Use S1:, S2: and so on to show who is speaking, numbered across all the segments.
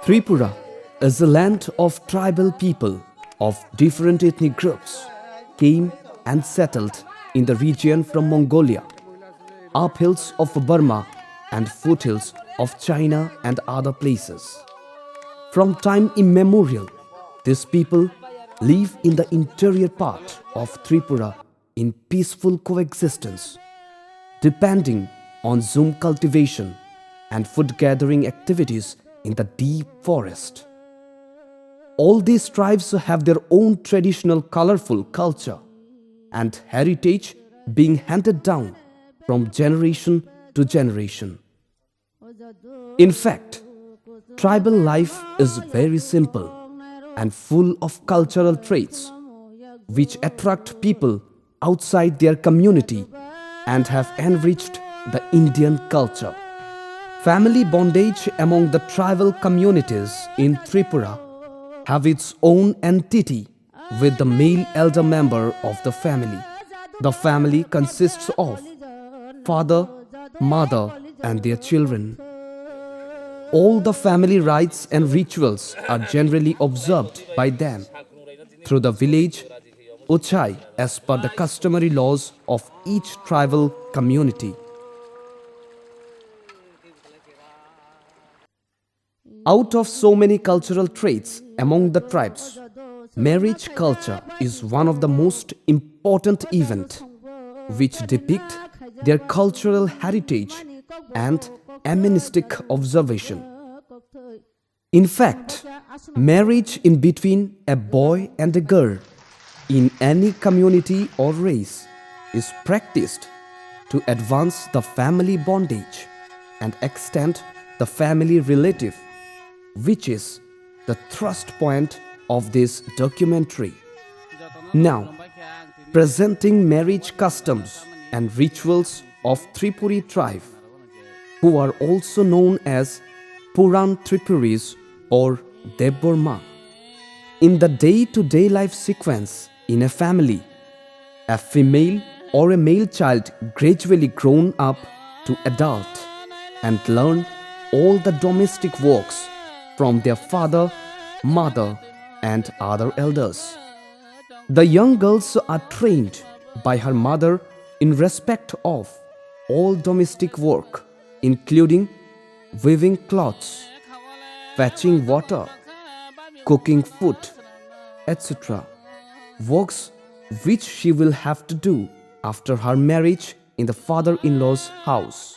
S1: Tripura is a land of tribal people of different ethnic groups came and settled in the region from Mongolia, uphills of Burma and foothills of China and other places. From time immemorial, these people live in the interior part of Tripura in peaceful coexistence, depending on zoom cultivation and food gathering activities in the deep forest. All these tribes have their own traditional colorful culture and heritage being handed down from generation to generation. In fact, tribal life is very simple and full of cultural traits which attract people outside their community and have enriched the Indian culture. Family bondage among the tribal communities in Tripura have its own entity with the male elder member of the family. The family consists of father, mother, and their children. All the family rites and rituals are generally observed by them through the village Uchai as per the customary laws of each tribal community. Out of so many cultural traits among the tribes, marriage culture is one of the most important events which depict their cultural heritage and amenistic observation. In fact, marriage in between a boy and a girl in any community or race is practiced to advance the family bondage and extend the family relative, which is the thrust point of this documentary. Now, presenting marriage customs and rituals of Tripuri tribe, who are also known as Puran Tripuris or Deborma. In the day-to-day life sequence in a family, a female or a male child gradually grown up to adult and learn all the domestic works from their father, mother, and other elders. The young girls are trained by her mother in respect of all domestic work, including weaving cloths, fetching water, cooking food, etc. Works which she will have to do after her marriage in the father-in-law's house.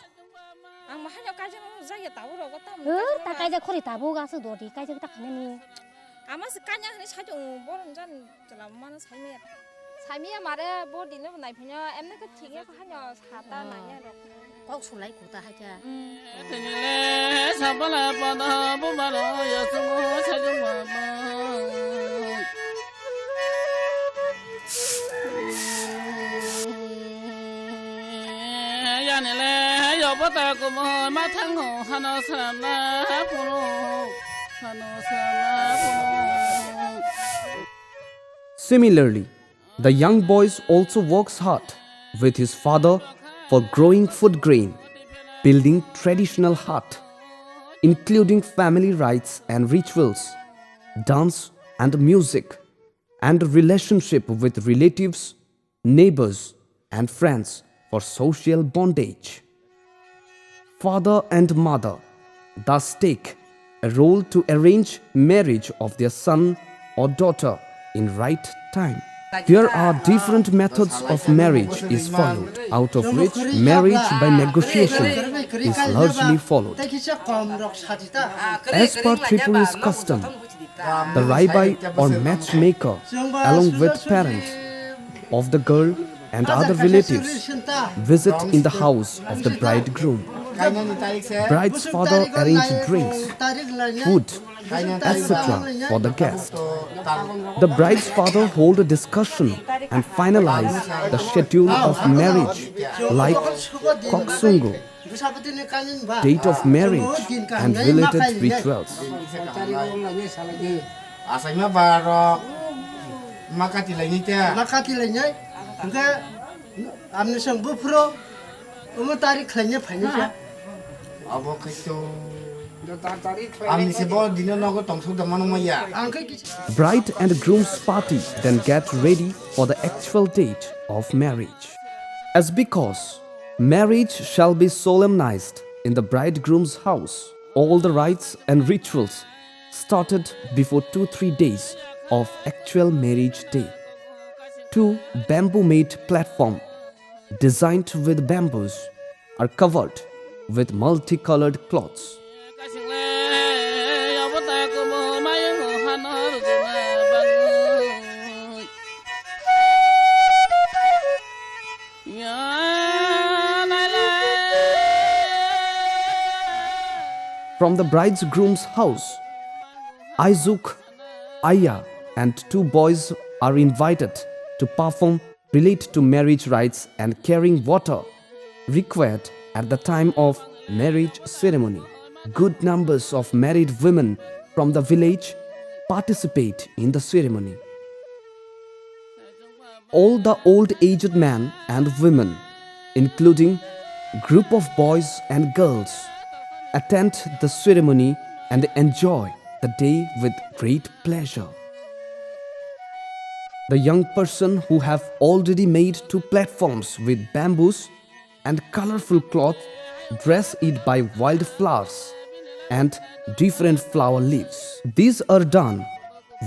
S1: Similarly, the young boys also works hard with his father for growing food grain, building traditional hut, including family rites and rituals, dance and music, and relationship with relatives, neighbors, and friends for social bondage. Father and mother thus take a role to arrange marriage of their son or daughter in right time. There are different methods of marriage is followed, out of which marriage by negotiation is largely followed. As per Tripuri's custom, the rabbi or matchmaker, along with parents of the girl and other relatives, visit in the house of the bridegroom. Bride's father arranges drinks, food, etc. for the guest. The bride's father holds a discussion and finalize the schedule of marriage like koksungu, date of marriage and related rituals. Bride and groom's party then get ready for the actual date of marriage. As because marriage shall be solemnized in the bridegroom's house, all the rites and rituals started before 2-3 days of actual marriage day. 2 bamboo-made platforms designed with bamboos are covered with multicolored cloths. From the bridegroom's house, Aizuk, Aya, and 2 boys are invited to perform related to marriage rites and carrying water required at the time of marriage ceremony. Good numbers of married women from the village participate in the ceremony. All the old-aged men and women, including group of boys and girls, attend the ceremony and enjoy the day with great pleasure. The young person who have already made 2 platforms with bamboos and colorful cloth dress it by wildflowers and different flower leaves. These are done,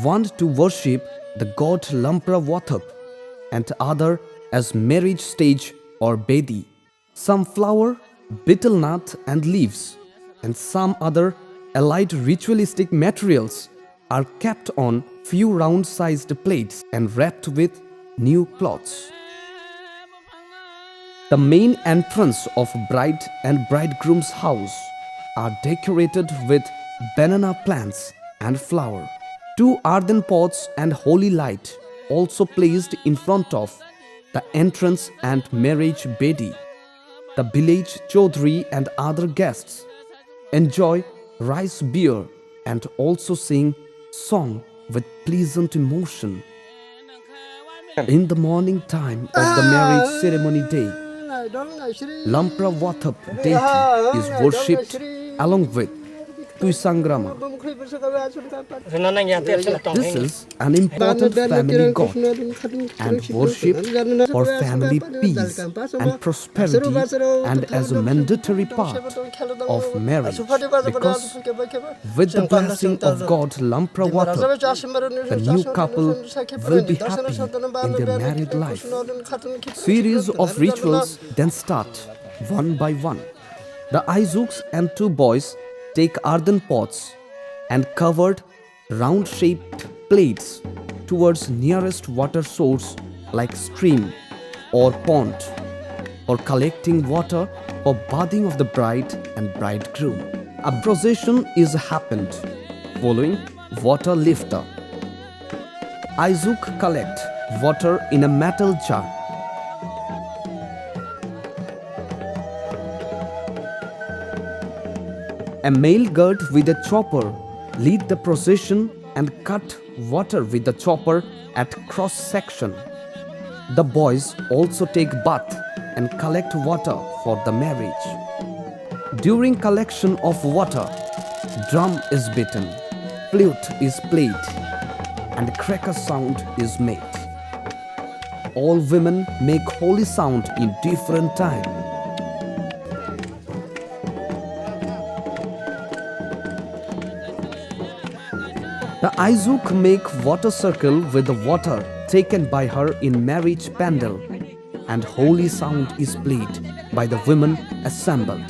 S1: one to worship the god Lampra Vathap and other as marriage stage or bedi. Some flower, betel nut and leaves and some other allied ritualistic materials are kept on few round-sized plates and wrapped with new cloths. The main entrance of bride and bridegroom's house are decorated with banana plants and flower. 2 earthen pots and holy light also placed in front of the entrance and marriage bedi. The village chaudhry and other guests enjoy rice beer and also sing song with pleasant emotion. In the morning time of the marriage ceremony day, Lampra Vathap deity is worshipped along with Tuisangrama. This is an important family god and worship for family peace and prosperity and as a mandatory part of marriage because with the blessing of God Lampra Vathap, the new couple will be happy in their married life. Series of rituals then start one by one. The Aizuks and 2 boys take earthen pots and covered round-shaped plates towards nearest water source like stream or pond for collecting water for bathing of the bride and bridegroom. A procession is happened following water lifter. Aizuk collect water in a metal jar. A male guard with a chopper lead the procession and cut water with the chopper at cross section. The boys also take bath and collect water for the marriage. During collection of water, drum is beaten, flute is played, and cracker sound is made. All women make holy sound in different time. The Aizuk make water circle with the water taken by her in marriage pandal, and holy sound is played by the women assembled.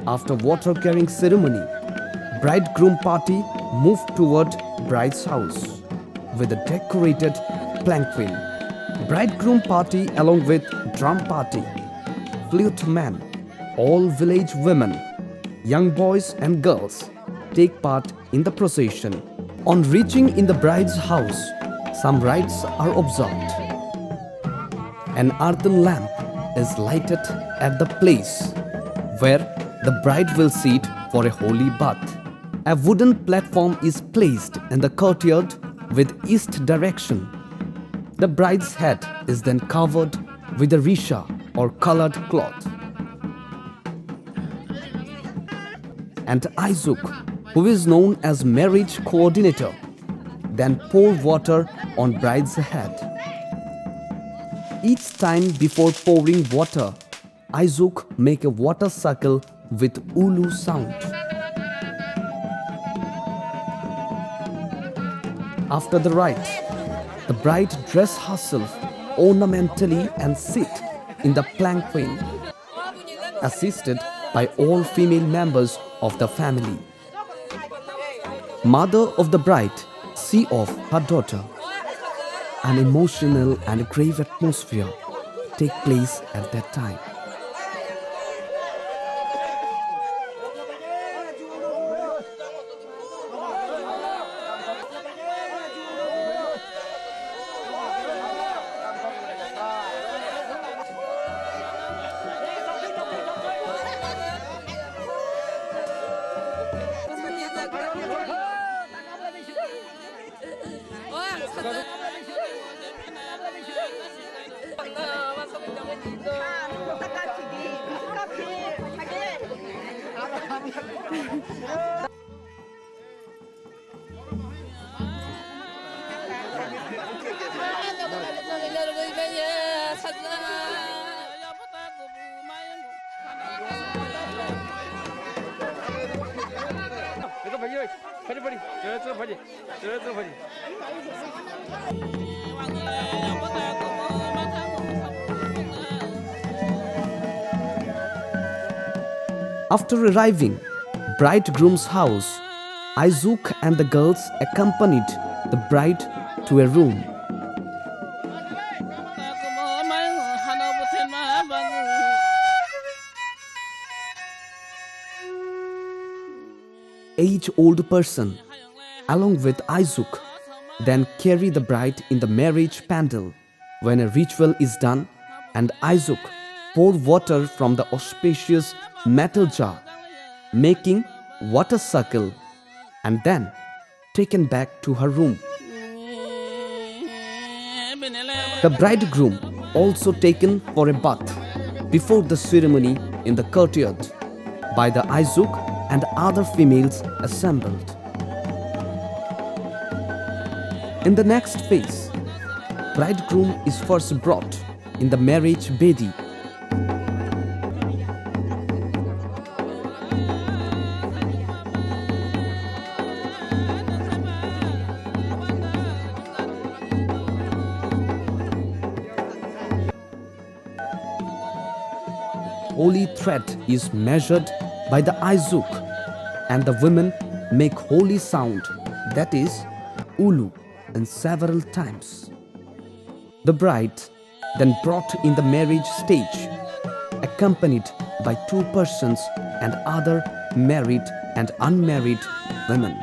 S1: After water carrying ceremony, bridegroom party moved toward bride's house with a decorated palanquin. Bridegroom party along with drum party, flute men, all village women, young boys and girls take part in the procession. On reaching in the bride's house, some rites are observed. An earthen lamp is lighted at the place where the bride will sit for a holy bath. A wooden platform is placed in the courtyard with east direction. The bride's head is then covered with a risha or colored cloth. And Aizuk, who is known as marriage coordinator, then pour water on bride's head. Each time before pouring water, Aizuk make a water circle with ulu sound. After the rite, the bride dress herself ornamentally and sit in the palanquin, assisted by all female members of the family. Mother of the bride see off her daughter. An emotional and grave atmosphere take place at that time. After arriving bridegroom's house, Aizuk and the girls accompanied the bride to a room. Age-old person, along with Aizuk, then carry the bride in the marriage pandal when a ritual is done, and Aizuk pour water from the auspicious metal jar, making water circle, and then taken back to her room. The bridegroom also taken for a bath before the ceremony in the courtyard by the Aizuk and other females assembled. In the next phase, bridegroom is first brought in the marriage bedi. Holy thread is measured by the Aizuk, and the women make holy sound, that is, ulu, in several times. The bride then brought in the marriage stage, accompanied by 2 persons and other married and unmarried women.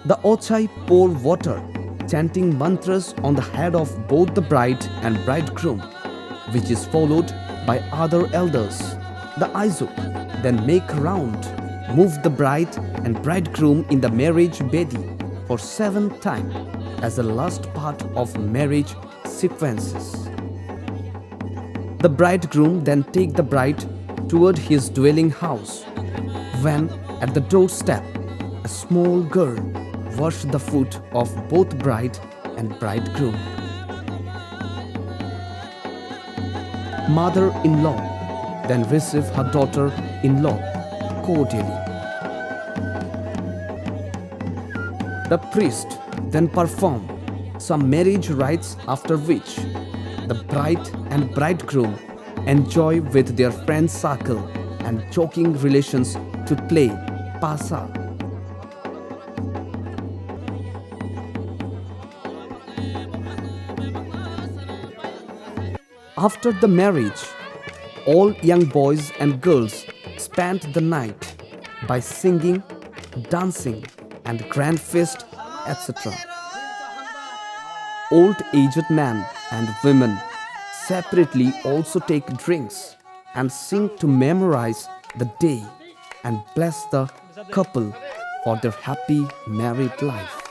S1: The Ochai pour water, chanting mantras on the head of both the bride and bridegroom, which is followed by other elders. The Aizuk then make round, move the bride and bridegroom in the marriage bedi for 7 times as the last part of marriage sequences. The bridegroom then take the bride toward his dwelling house, when at the doorstep a small girl wash the foot of both bride and bridegroom. Mother-in-law then receive her daughter-in-law cordially. The priest then perform some marriage rites, after which the bride and bridegroom enjoy with their friend circle and joking relations to play pasa. After the marriage, all young boys and girls spend the night by singing, dancing, and grand feast, etc. Old-aged men and women separately also take drinks and sing to memorize the day and bless the couple for their happy married life.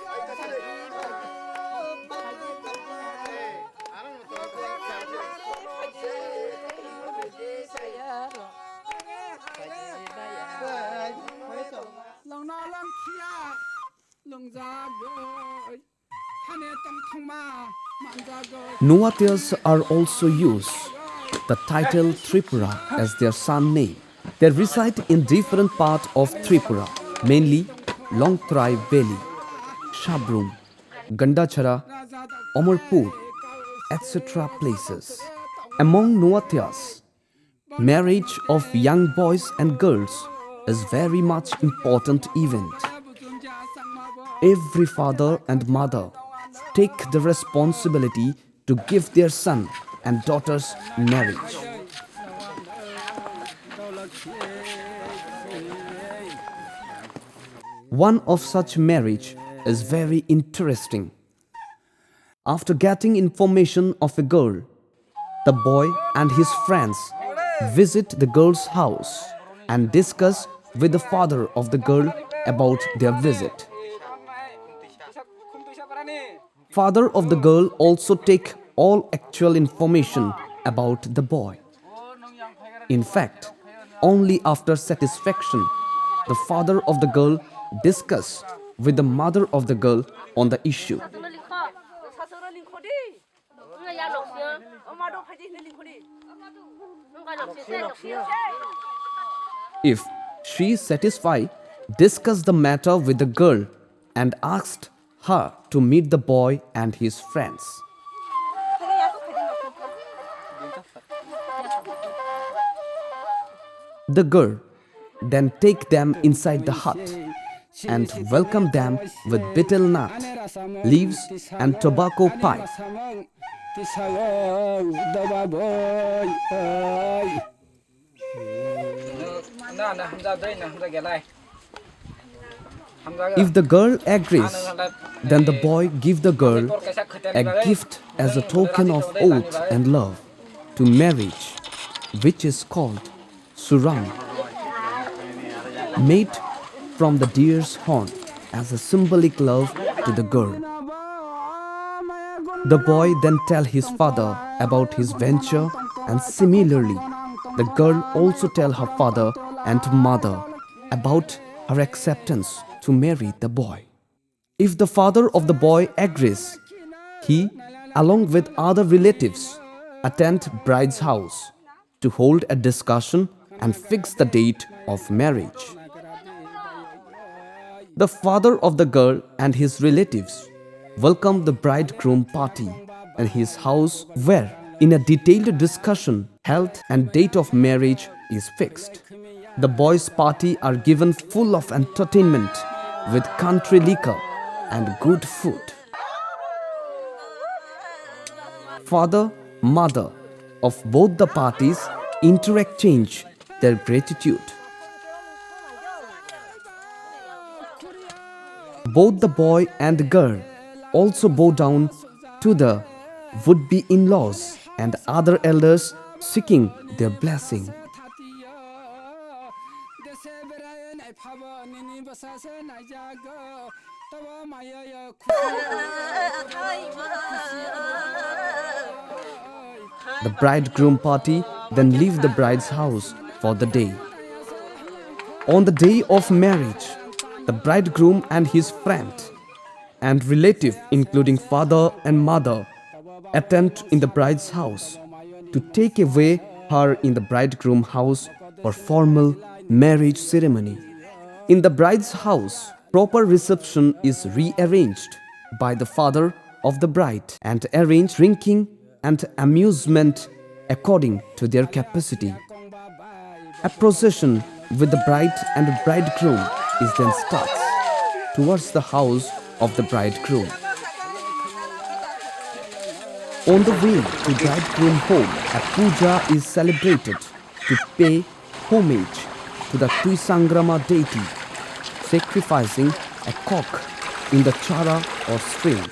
S1: Jamaatias are also used the title Tripura as their son name. They reside in different parts of Tripura, mainly Longtrai Valley, Shabrum, Gandachara, Amarpur, etc. places. Among Jamaatias, marriage of young boys and girls is very much important event. Every father and mother take the responsibility to give their son and daughters marriage. One of such marriage is very interesting. After getting information of a girl, the boy and his friends visit the girl's house and discuss with the father of the girl about their visit. Father of the girl also take all actual information about the boy. In fact, only after satisfaction, the father of the girl discuss with the mother of the girl on the issue. If she is satisfied, discuss the matter with the girl and asked her to meet the boy and his friends. The girl then take them inside the hut and welcome them with betel nut, leaves and tobacco pipe. If the girl agrees, then the boy give the girl a gift as a token of oath and love to marriage, which is called surang, made from the deer's horn as a symbolic love to the girl. The boy then tell his father about his venture, and similarly, the girl also tell her father and mother about her acceptance to marry the boy. If the father of the boy agrees, he, along with other relatives, attend bride's house to hold a discussion and fix the date of marriage. The father of the girl and his relatives welcome the bridegroom party in his house, where in a detailed discussion health and date of marriage is fixed. The boys' party are given full of entertainment with country liquor and good food. Father, mother of both the parties interchange their gratitude. Both the boy and girl also bow down to the would-be in-laws and other elders, seeking their blessing. The bridegroom party then leave the bride's house for the day. On the day of marriage, the bridegroom and his friend and relative, including father and mother, attend in the bride's house to take away her in the bridegroom house for formal marriage ceremony. In the bride's house, proper reception is rearranged by the father of the bride and arrange drinking and amusement according to their capacity. A procession with the bride and bridegroom is then starts towards the house of the bridegroom. On the way to bridegroom home, a puja is celebrated to pay homage to to the Tuisangrama deity, sacrificing a cock in the chara or stream.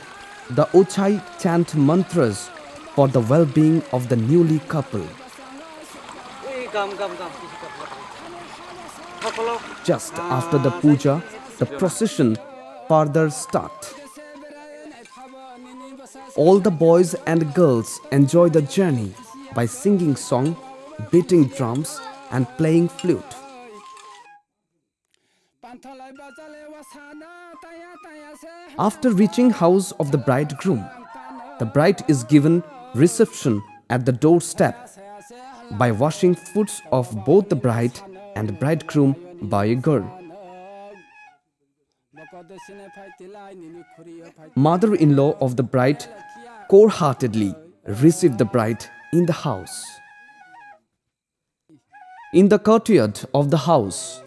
S1: The Ochai chant mantras for the well-being of the newly couple. Just after the puja, the procession further starts. All the boys and girls enjoy the journey by singing song, beating drums and playing flute. After reaching house of the bridegroom, the bride is given reception at the doorstep by washing foot of both the bride and bridegroom by a girl. Mother-in-law of the bride wholeheartedly received the bride in the house. In the courtyard of the house,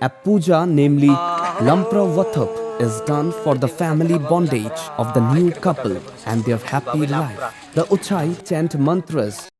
S1: a puja, namely Lampra Vathap, is done for the family bondage of the new couple and their happy life. The Ochai chant mantras